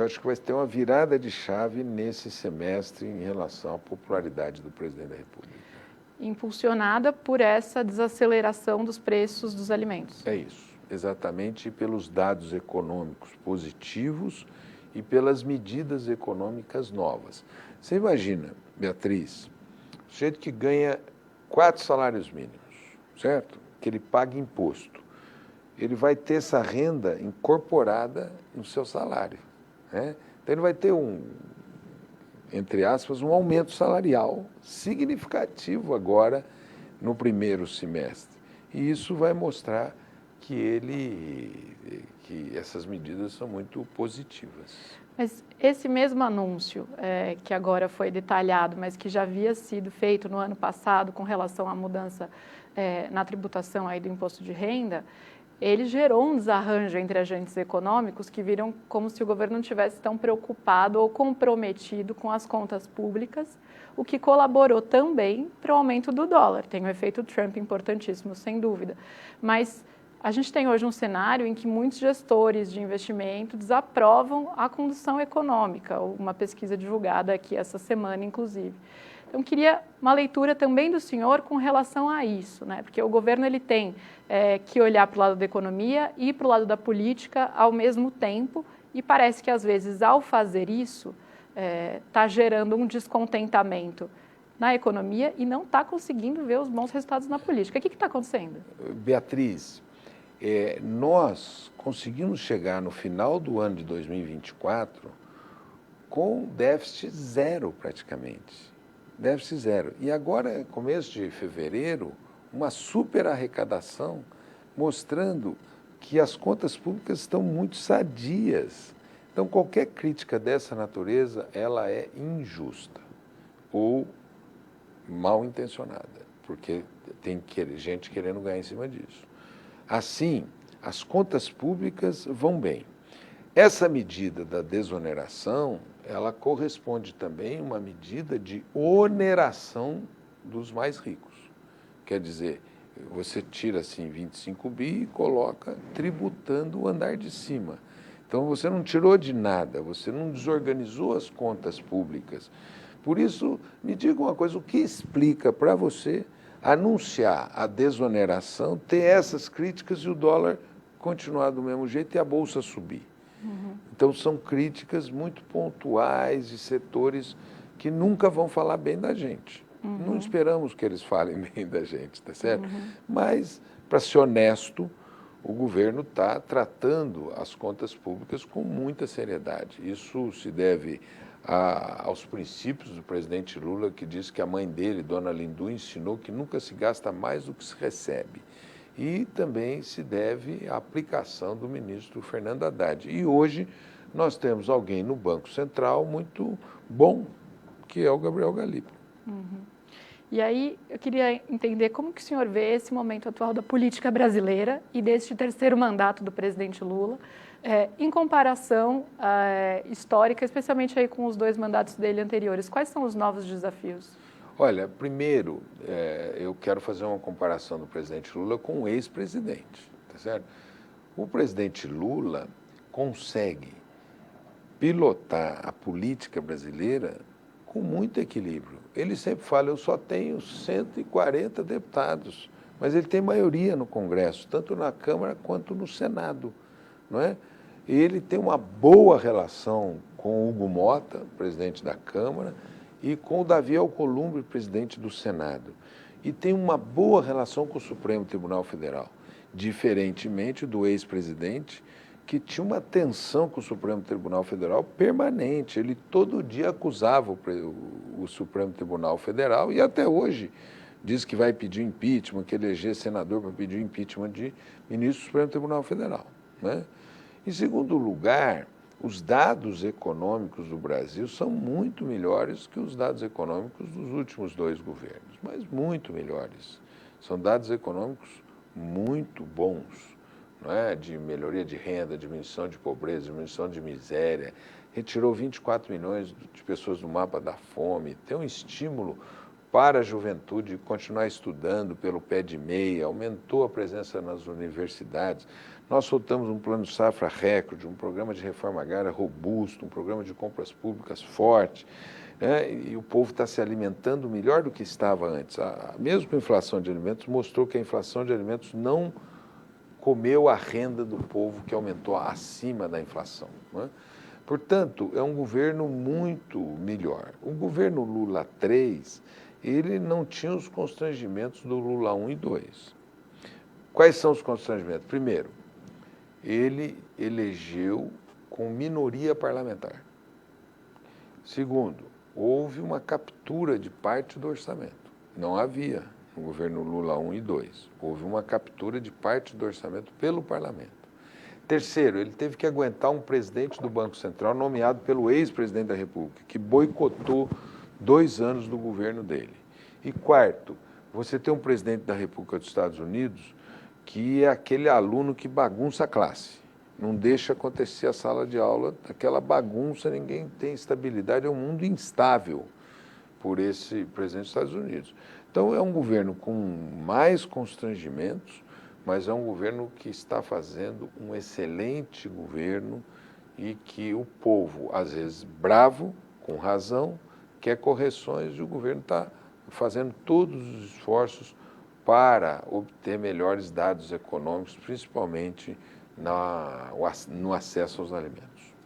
Eu acho que vai ter uma virada de chave nesse semestre em relação à popularidade do presidente da República. Impulsionada por essa desaceleração dos preços dos alimentos. É isso, exatamente pelos dados econômicos positivos e pelas medidas econômicas novas. Você imagina, Beatriz, o sujeito que ganha 4 salários mínimos, certo? Que ele paga imposto. Ele vai ter essa renda incorporada no seu salário, né? Então ele vai ter entre aspas, um aumento salarial significativo agora no primeiro semestre. E isso vai mostrar que essas medidas são muito positivas. Mas esse mesmo anúncio, que agora foi detalhado, mas que já havia sido feito no ano passado com relação à mudança na tributação aí do imposto de renda, ele gerou um desarranjo entre agentes econômicos que viram como se o governo não estivesse tão preocupado ou comprometido com as contas públicas, o que colaborou também para o aumento do dólar. Tem um efeito Trump importantíssimo, sem dúvida. Mas a gente tem hoje um cenário em que muitos gestores de investimento desaprovam a condução econômica, uma pesquisa divulgada aqui essa semana, inclusive. Então, queria uma leitura também do senhor com relação a isso, né? Porque o governo ele tem que olhar para o lado da economia e para o lado da política ao mesmo tempo, e parece que, às vezes, ao fazer isso, está gerando um descontentamento na economia e não está conseguindo ver os bons resultados na política. O que está acontecendo? Beatriz, nós conseguimos chegar no final do ano de 2024 com déficit zero praticamente. Déficit zero. E agora, começo de fevereiro, uma super arrecadação mostrando que as contas públicas estão muito sadias. Então, qualquer crítica dessa natureza, ela é injusta ou mal intencionada, porque tem gente querendo ganhar em cima disso. Assim, as contas públicas vão bem. Essa medida da desoneração, ela corresponde também a uma medida de oneração dos mais ricos. Quer dizer, você tira assim 25 bi e coloca tributando o andar de cima. Então você não tirou de nada, você não desorganizou as contas públicas. Por isso, me diga uma coisa, o que explica para você anunciar a desoneração, ter essas críticas e o dólar continuar do mesmo jeito e a Bolsa subir? Então, são críticas muito pontuais de setores que nunca vão falar bem da gente. Não esperamos que eles falem bem da gente, tá certo? Mas, para ser honesto, o governo está tratando as contas públicas com muita seriedade. Isso se deve aos princípios do presidente Lula, que disse que a mãe dele, Dona Lindu, ensinou que nunca se gasta mais do que se recebe. E também se deve à aplicação do ministro Fernando Haddad. E hoje nós temos alguém no Banco Central muito bom, que é o Gabriel Galípolo. E aí eu queria entender como que o senhor vê esse momento atual da política brasileira e deste terceiro mandato do presidente Lula, em comparação histórica, especialmente aí com os 2 mandatos dele anteriores. Quais são os novos desafios? Olha, primeiro, eu quero fazer uma comparação do presidente Lula com o ex-presidente, tá certo? O presidente Lula consegue pilotar a política brasileira com muito equilíbrio. Ele sempre fala, eu só tenho 140 deputados, mas ele tem maioria no Congresso, tanto na Câmara quanto no Senado, não é? E ele tem uma boa relação com o Hugo Mota, presidente da Câmara, e com o Davi Alcolumbre, presidente do Senado. E tem uma boa relação com o Supremo Tribunal Federal, diferentemente do ex-presidente, que tinha uma tensão com o Supremo Tribunal Federal permanente. Ele todo dia acusava o Supremo Tribunal Federal e até hoje diz que vai pedir impeachment, que eleger senador para pedir impeachment de ministro do Supremo Tribunal Federal, né? Em segundo lugar, os dados econômicos do Brasil são muito melhores que os dados econômicos dos últimos 2 governos, mas muito melhores. São dados econômicos muito bons, não é? De melhoria de renda, diminuição de pobreza, diminuição de miséria, retirou 24 milhões de pessoas do mapa da fome, tem um estímulo para a juventude continuar estudando pelo pé de meia, aumentou a presença nas universidades. Nós soltamos um plano safra recorde, um programa de reforma agrária robusto, um programa de compras públicas forte, né? E o povo está se alimentando melhor do que estava antes. Mesmo a inflação de alimentos mostrou que a inflação de alimentos não comeu a renda do povo, que aumentou acima da inflação, né? Portanto, é um governo muito melhor. O governo Lula 3, ele não tinha os constrangimentos do Lula 1 e 2. Quais são os constrangimentos? Primeiro, ele elegeu com minoria parlamentar. Segundo, houve uma captura de parte do orçamento. Não havia no governo Lula 1 e 2. Houve uma captura de parte do orçamento pelo parlamento. Terceiro, ele teve que aguentar um presidente do Banco Central nomeado pelo ex-presidente da República, que boicotou 2 anos do governo dele. E quarto, você tem um presidente da República dos Estados Unidos que é aquele aluno que bagunça a classe, não deixa acontecer a sala de aula, aquela bagunça, ninguém tem estabilidade, é um mundo instável por esse presidente dos Estados Unidos. Então, é um governo com mais constrangimentos, mas é um governo que está fazendo um excelente governo e que o povo, às vezes bravo, com razão, quer correções e o governo está fazendo todos os esforços para obter melhores dados econômicos, principalmente no acesso aos alimentos.